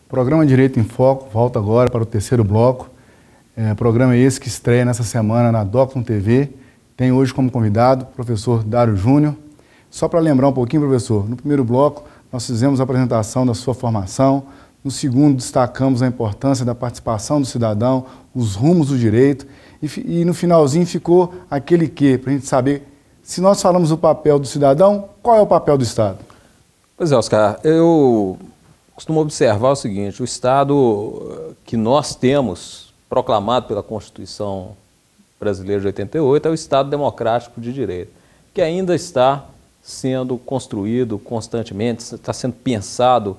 Programa Direito em Foco volta agora para o terceiro bloco. Programa esse que estreia nessa semana na Docton TV. Tem hoje como convidado o professor Dário Júnior. Só para lembrar um pouquinho, professor, no primeiro bloco nós fizemos a apresentação da sua formação. No segundo, destacamos a importância da participação do cidadão, os rumos do direito. E no finalzinho ficou aquele quê, para a gente saber, se nós falamos do papel do cidadão, qual é o papel do Estado? Pois é, Oscar, eu costumo observar o seguinte: o Estado que nós temos, proclamado pela Constituição Brasileira de 88, é o Estado Democrático de Direito, que ainda está sendo construído constantemente, está sendo pensado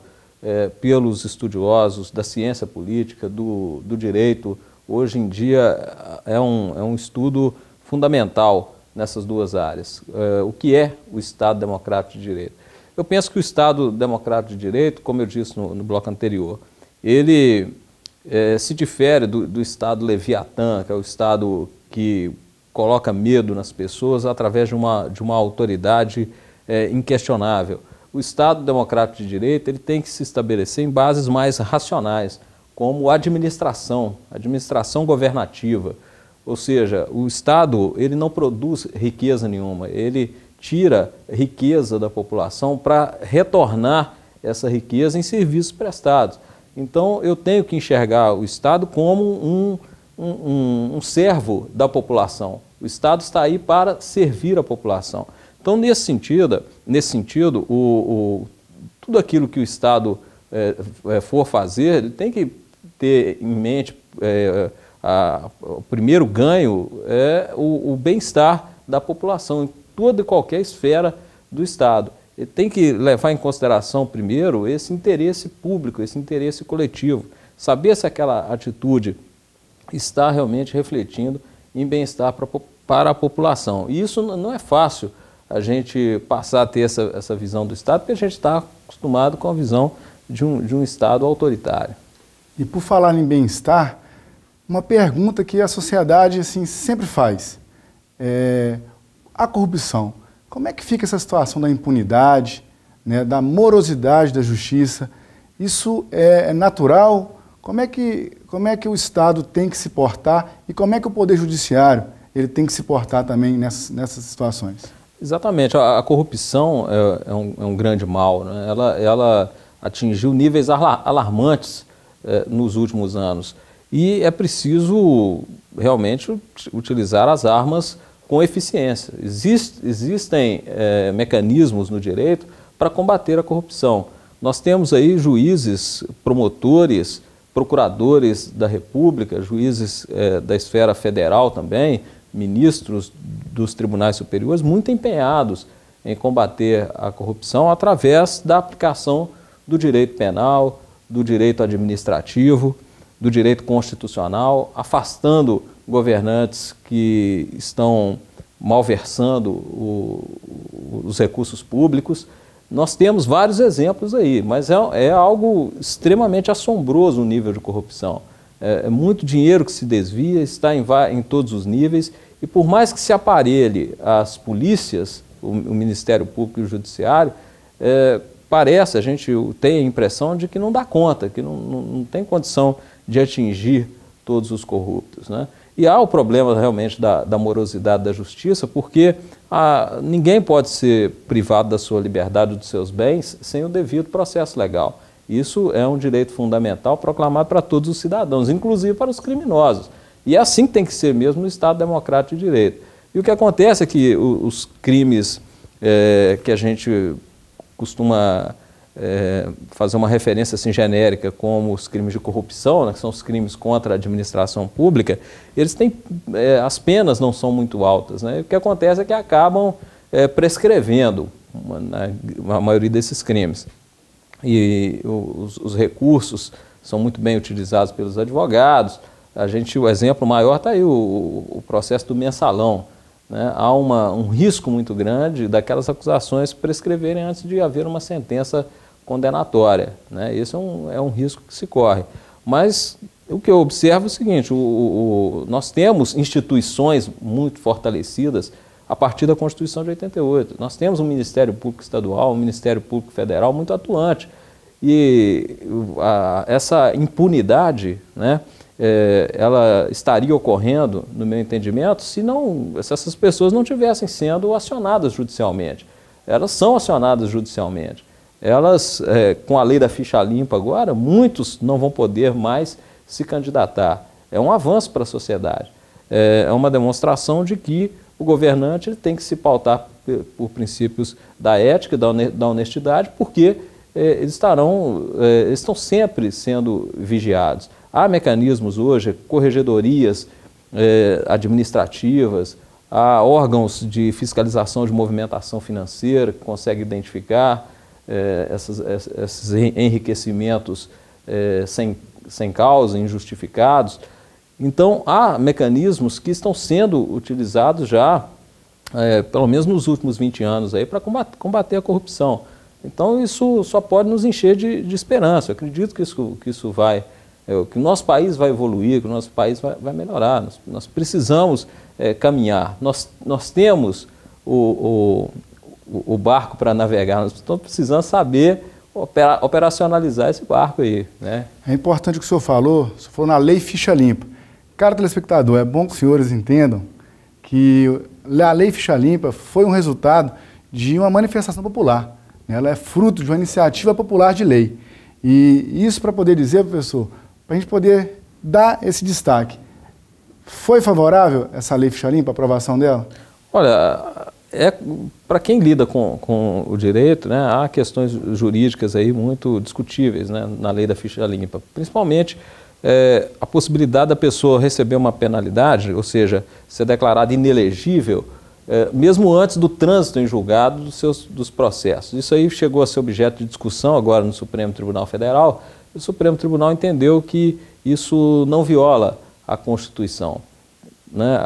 pelos estudiosos da ciência política, do direito. Hoje em dia é um estudo fundamental nessas duas áreas. O que é o Estado Democrático de Direito? Eu penso que o Estado Democrático de Direito, como eu disse no bloco anterior, ele se difere do Estado Leviatã, que é o Estado que coloca medo nas pessoas através de uma autoridade inquestionável. O Estado Democrático de Direito ele tem que se estabelecer em bases mais racionais, como administração governativa. Ou seja, o Estado ele não produz riqueza nenhuma, ele tira riqueza da população para retornar essa riqueza em serviços prestados. Então, eu tenho que enxergar o Estado como um servo da população. O Estado está aí para servir a população. Então, nesse sentido, tudo aquilo que o Estado for fazer, ele tem que ter em mente o primeiro ganho é o bem-estar da população em toda e qualquer esfera do Estado. Ele tem que levar em consideração primeiro esse interesse público, esse interesse coletivo, saber se aquela atitude está realmente refletindo em bem-estar para a população. E isso não é fácil a gente passar a ter essa visão do Estado, porque a gente está acostumado com a visão de um Estado autoritário. E por falar em bem-estar, uma pergunta que a sociedade assim, sempre faz. A corrupção. Como é que fica essa situação da impunidade, né, da morosidade da justiça? Isso é natural? Como é que o Estado tem que se portar e como é que o Poder Judiciário ele tem que se portar também nessas situações? Exatamente. A corrupção é um grande mal, né? Ela atingiu níveis alarmantes nos últimos anos. E é preciso realmente utilizar as armas com eficiência. Existem mecanismos no direito para combater a corrupção. Nós temos aí juízes, promotores, procuradores da República, juízes da esfera federal também, ministros dos tribunais superiores, muito empenhados em combater a corrupção através da aplicação do direito penal, do direito administrativo, do direito constitucional, afastando governantes que estão malversando os recursos públicos. Nós temos vários exemplos aí, mas é algo extremamente assombroso o nível de corrupção. É muito dinheiro que se desvia, está em todos os níveis, e por mais que se aparelhe as polícias, o Ministério Público e o Judiciário, a gente tem a impressão de que não dá conta, que não tem condição de atingir todos os corruptos, né? E há o problema realmente da morosidade da justiça, porque ninguém pode ser privado da sua liberdade ou dos seus bens sem o devido processo legal. Isso é um direito fundamental proclamado para todos os cidadãos, inclusive para os criminosos. E é assim que tem que ser mesmo no Estado Democrático de Direito. E o que acontece é que os crimes que a gente costuma fazer uma referência assim, genérica como os crimes de corrupção, né, que são os crimes contra a administração pública, eles têm, as penas não são muito altas, né? E o que acontece é que acabam prescrevendo a maioria desses crimes. E os recursos são muito bem utilizados pelos advogados. O exemplo maior está aí, o processo do mensalão, né? Há um risco muito grande daquelas acusações prescreverem antes de haver uma sentença condenatória, né? Esse é um risco que se corre. Mas o que eu observo é o seguinte, nós temos instituições muito fortalecidas a partir da Constituição de 88. Nós temos um Ministério Público Estadual, um Ministério Público Federal muito atuante. e essa impunidade, né, ela estaria ocorrendo, no meu entendimento, se essas pessoas não tivessem sendo acionadas judicialmente. Elas são acionadas judicialmente. Elas, com a lei da ficha limpa agora, muitos não vão poder mais se candidatar. É um avanço para a sociedade. É uma demonstração de que o governante tem que se pautar por princípios da ética e da honestidade, porque eles estão sempre sendo vigiados. Há mecanismos hoje, corregedorias administrativas, há órgãos de fiscalização de movimentação financeira que conseguem identificar esses enriquecimentos sem causa, injustificados. Então, há mecanismos que estão sendo utilizados já, pelo menos nos últimos 20 anos, para combater a corrupção. Então, isso só pode nos encher de esperança. Eu acredito que isso vai, que o nosso país vai evoluir, que o nosso país vai melhorar. Nós precisamos caminhar. Nós temos o barco para navegar, nós estamos precisando saber operacionalizar esse barco aí, né? É importante o que o senhor falou na lei ficha limpa. Cara telespectador, é bom que os senhores entendam que a lei ficha limpa foi um resultado de uma manifestação popular. Ela é fruto de uma iniciativa popular de lei. E isso para poder dizer, professor, para a gente poder dar esse destaque. Foi favorável essa lei ficha limpa, a aprovação dela? Olha, para quem lida com o direito, né, há questões jurídicas aí muito discutíveis, né, na lei da ficha limpa, principalmente a possibilidade da pessoa receber uma penalidade, ou seja, ser declarada inelegível, mesmo antes do trânsito em julgado dos processos. Isso aí chegou a ser objeto de discussão agora no Supremo Tribunal Federal, e o Supremo Tribunal entendeu que isso não viola a Constituição. Né?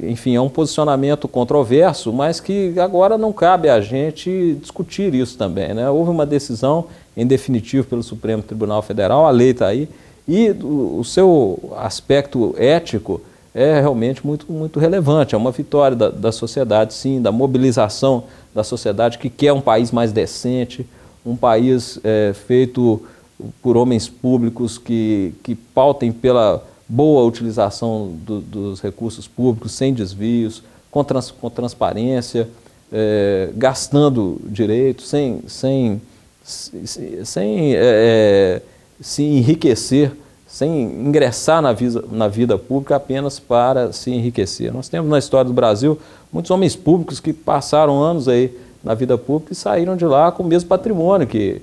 Enfim, é um posicionamento controverso, mas que agora não cabe a gente discutir isso também. Né? Houve uma decisão em definitivo pelo Supremo Tribunal Federal, a lei está aí, e o seu aspecto ético é realmente muito, muito relevante. É uma vitória da sociedade, sim, da mobilização da sociedade que quer um país mais decente, um país feito por homens públicos que pautem pela boa utilização dos recursos públicos, sem desvios, com transparência, gastando direito, sem se enriquecer, sem ingressar na vida pública apenas para se enriquecer. Nós temos na história do Brasil muitos homens públicos que passaram anos aí na vida pública e saíram de lá com o mesmo patrimônio que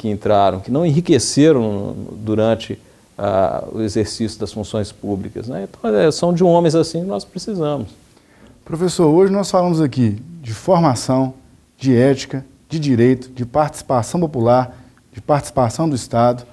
entraram, que não enriqueceram durante o exercício das funções públicas. Né? Então, são de homens assim que nós precisamos. Professor, hoje nós falamos aqui de formação, de ética, de direito, de participação popular, de participação do Estado.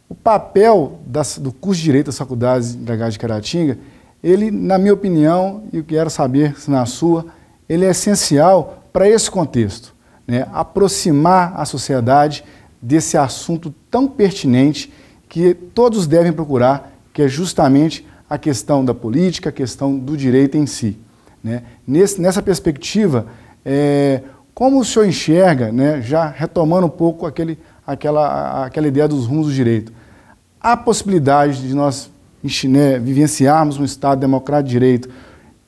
O papel do curso de Direito das faculdades de Caratinga, ele, na minha opinião, e eu quero saber se na sua, ele é essencial para esse contexto, né? Aproximar a sociedade desse assunto tão pertinente que todos devem procurar, que é justamente a questão da política, a questão do direito em si. Né? Nessa perspectiva, como o senhor enxerga, né, já retomando um pouco aquela ideia dos rumos do direito, há possibilidade de nós vivenciarmos um Estado democrático de direito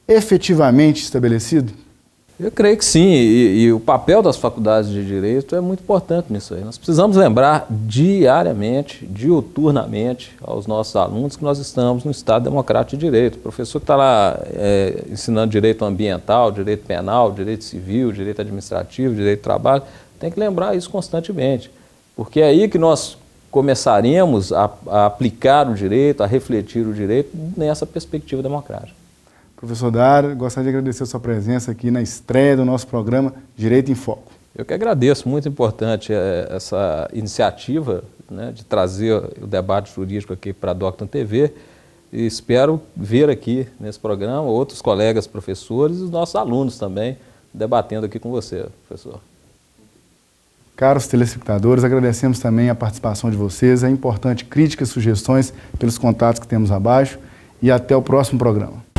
efetivamente estabelecido? Eu creio que sim, e o papel das faculdades de Direito é muito importante nisso aí. Nós precisamos lembrar diariamente, diuturnamente, aos nossos alunos que nós estamos no Estado Democrático de Direito. O professor que está lá ensinando Direito Ambiental, Direito Penal, Direito Civil, Direito Administrativo, Direito do Trabalho, tem que lembrar isso constantemente, porque é aí que nós começaremos a aplicar o direito, a refletir o direito nessa perspectiva democrática. Professor Dário, gostaria de agradecer a sua presença aqui na estreia do nosso programa Direito em Foco. Eu que agradeço, muito importante essa iniciativa, né, de trazer o debate jurídico aqui para a Docton TV, e espero ver aqui nesse programa outros colegas professores e os nossos alunos também debatendo aqui com você, professor. Caros telespectadores, agradecemos também a participação de vocês, é importante críticas, sugestões pelos contatos que temos abaixo e até o próximo programa.